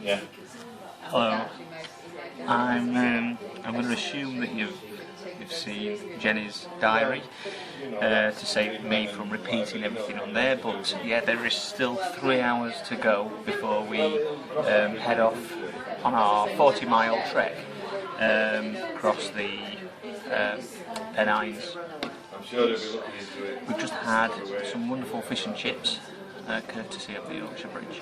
Yeah. Hello. I'm going to assume that you've seen Jenny's diary to save me from repeating everything on there, but yeah, there is still 3 hours to go before we head off on our 40-mile trek across the Pennines. We've just had some wonderful fish and chips, courtesy of the Yorkshire Bridge.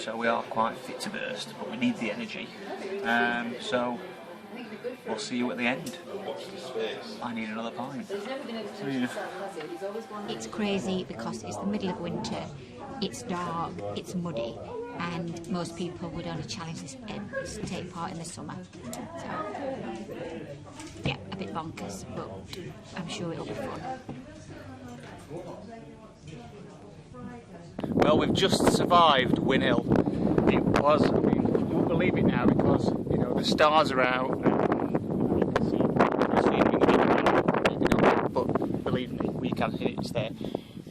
So we are quite fit to burst, but we need the energy. So we'll see you at the end. I need another pint. Yeah. It's crazy because it's the middle of winter, it's dark, it's muddy, and most people would only challenge this to take part in the summer. So, yeah, a bit bonkers, but I'm sure it'll be fun. Well, we've just survived Whin Hill. It was, I mean, you won't believe it now because, you know, the stars are out and you can see it, but believe me, we can hear it's there.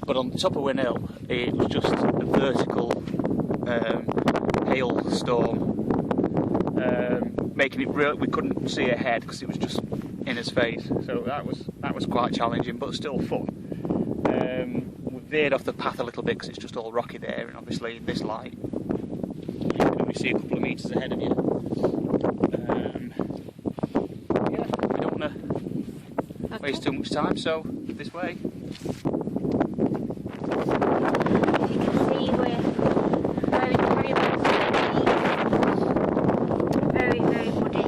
But on the top of Whin Hill, it was just a vertical hailstorm, making it real. We couldn't see ahead because it was just in his face. So that was quite challenging, but still fun. We veered off the path a little bit because it's just all rocky there, and obviously in this light you can only see a couple of metres ahead of you. Yeah, we don't want to waste too much time, so this way. Very muddy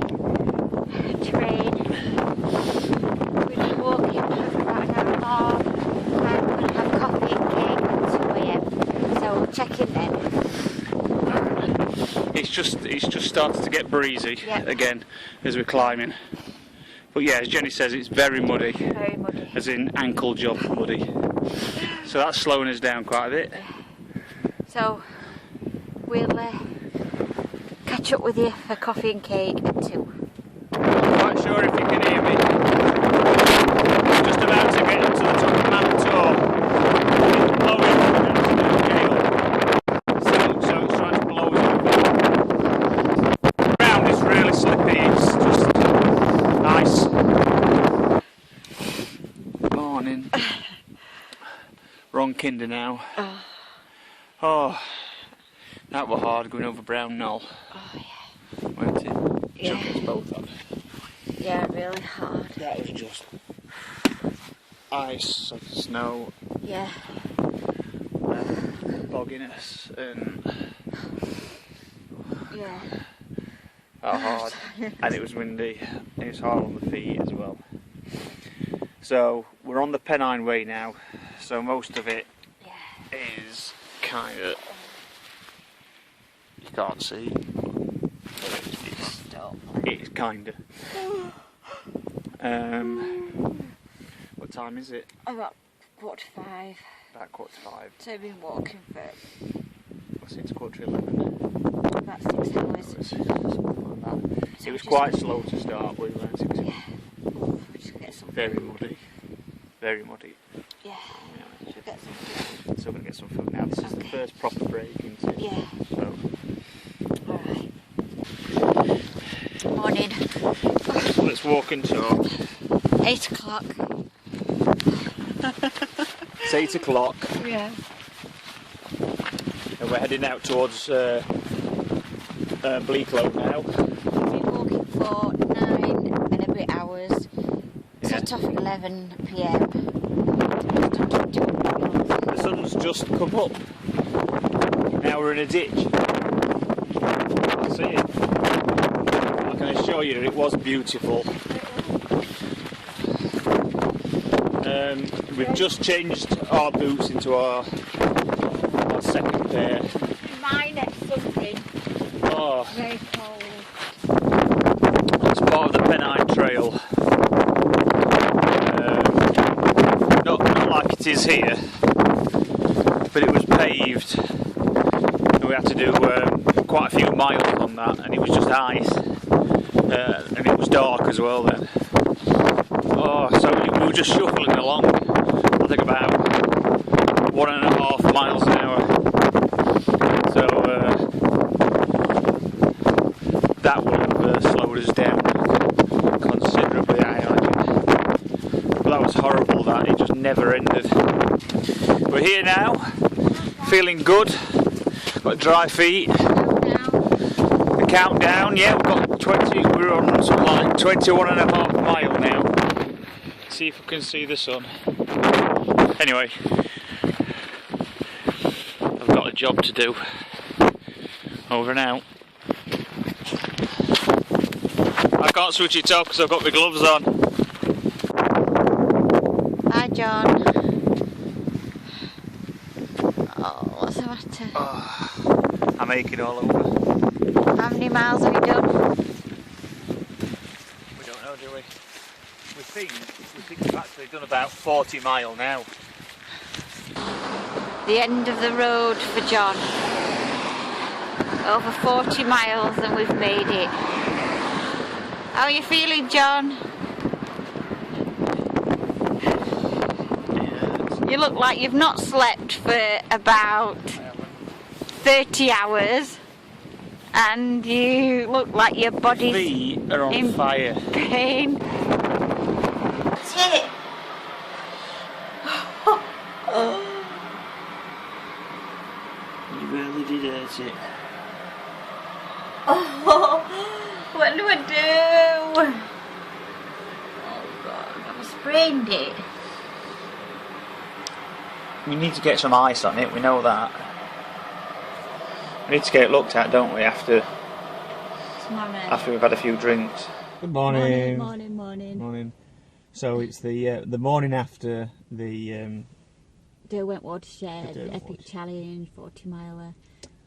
terrain. We've been walking for about an hour more. We're going to have coffee and cake at 2 AM. So we'll check in then. It's just started to get breezy again as we're climbing. But yeah, as Jenny says, it's very muddy. Very muddy. As in ankle job muddy. So that's slowing us down quite a bit. So we'll catch up with you for coffee and cake at 2. I'm not quite sure if you can hear me. I'm just about to get up to the top of Mam Tor. It's blowing an absolute gale. So it's trying to blow us over. The ground is really slippy, it's just nice. Morning. Wrong kinder now. Oh, that were hard going over brown Knoll. Oh yeah. Weren't it? Yeah. Shook us both on. Yeah, really hard. That was just ice and snow. Yeah. Bogginess and Yeah. hard. And it was windy. It was hard on the feet as well. So we're on the Pennine Way now. So most of it is kind of, you can't see. It's kind of. What time is it? About 4:45. About 4:45. So I've been walking for What's it? It's 11:15. about 6 hours. Something like that. It was quite slow to start with. Yeah. Just get some Very muddy. Very muddy. Yeah. Should get some food. So we're going to get some food now. This is the first proper break, isn't it? Yeah. So. Alright. Morning. So let's walk and talk. 8 o'clock. It's 8 o'clock. Yeah. And we're heading out towards Bleaklow now. We've been walking for 9 and a bit hours. Set off at 11 PM. The sun's just come up. Now we're in a ditch. See it? I can assure you it was beautiful. We've just changed our boots into our second pair. Mine at something. Oh, Very cold. it's part of the Pennine Trail. Not like it is here, but it was paved. And we had to do quite a few miles on that, and it was just ice, and it was dark as well then. Oh, so we were just shuffling along like about 1.5 miles an hour. So that would have slowed us down considerably, I imagine. But that was horrible, that it just never ended. We're here now, feeling good, got dry feet. The countdown, yeah, we've got 20, we're on something like 21.5 mile now. See if we can see the sun. Anyway, I've got a job to do. Over and out. I can't switch it off because I've got my gloves on. Hi, John. Oh, what's the matter? Oh, I'm aching all over. How many miles have you done? We don't know, do we? We think we've actually done about 40 mile now. The end of the road for John. Over 40 miles and we've made it. How are you feeling, John? You look like you've not slept for about 30 hours and you look like your body's feet are on fire. Pain. That's it. You really did hurt it. Oh, what do I do? Oh God, I've sprained it. We need to get some ice on it, we know that. We need to get it looked at, don't we, after we've had a few drinks. Good morning. Morning. So it's the morning after the Derwent Watershed, Derwent epic Watershed. challenge, 40 miler.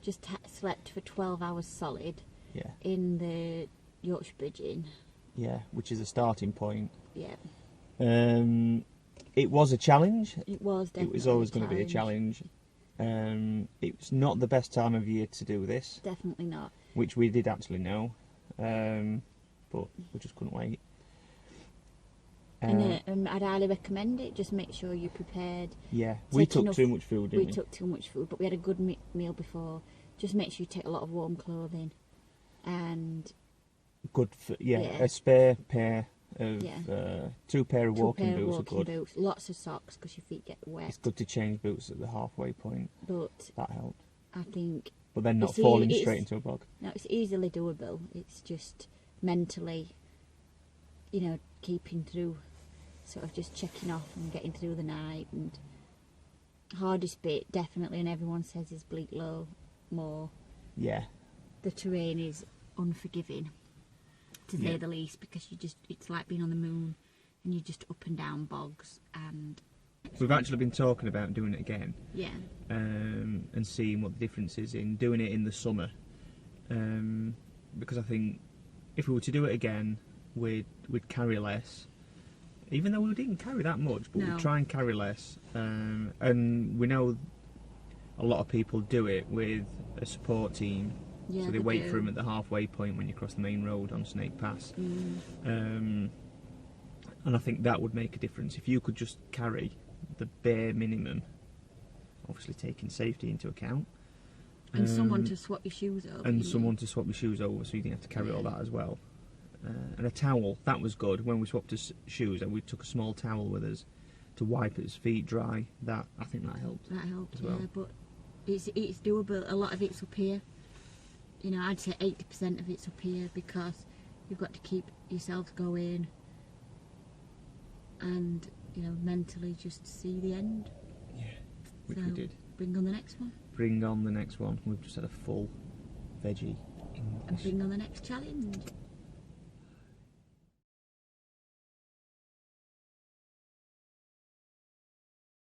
Just slept for 12 hours solid. Yeah. In the Yorkshire Bridge Inn. Yeah, which is a starting point. Yeah. It was a challenge. It was definitely. It was always going to be a challenge. It's not the best time of year to do this. Definitely not. Which we did actually know, but we just couldn't wait. And I'd highly recommend it. Just make sure you're prepared. Yeah, we took too much food, didn't we? We took too much food, but we had a good meal before. Just make sure you take a lot of warm clothing, and good for, a spare pair of 2 pair of walking boots are good. Boots, lots of socks because your feet get wet. It's good to change boots at the halfway point. But that helped. I think. But then not falling straight into a bog. No, it's easily doable. It's just mentally, keeping through, sort of just checking off and getting through the night. And hardest bit, definitely, and everyone says, is Bleaklow more. Yeah. The terrain is unforgiving, to say the least, because it's like being on the moon, and you're just up and down bogs. And we've actually been talking about doing it again. Yeah. And seeing what the difference is in doing it in the summer. Because I think if we were to do it again, we'd carry less. Even though we didn't carry that much, but we'd try and carry less. And we know a lot of people do it with a support team. Yeah, so they wait for them at the halfway point when you cross the main road on Snake Pass. And I think that would make a difference. If you could just carry the bare minimum, obviously taking safety into account. And someone to swap your shoes over. And someone to swap your shoes over, so you didn't have to carry all that as well. And a towel, that was good. When we swapped his shoes, and we took a small towel with us to wipe his feet dry. I think that helped. That helped as well. Yeah, but it's doable. A lot of it's up here. I'd say 80% of it's up here, because you've got to keep yourself going and mentally just see the end. Yeah, which we did. Bring on the next one. Bring on the next one. We've just had a full veggie. And bring on the next challenge.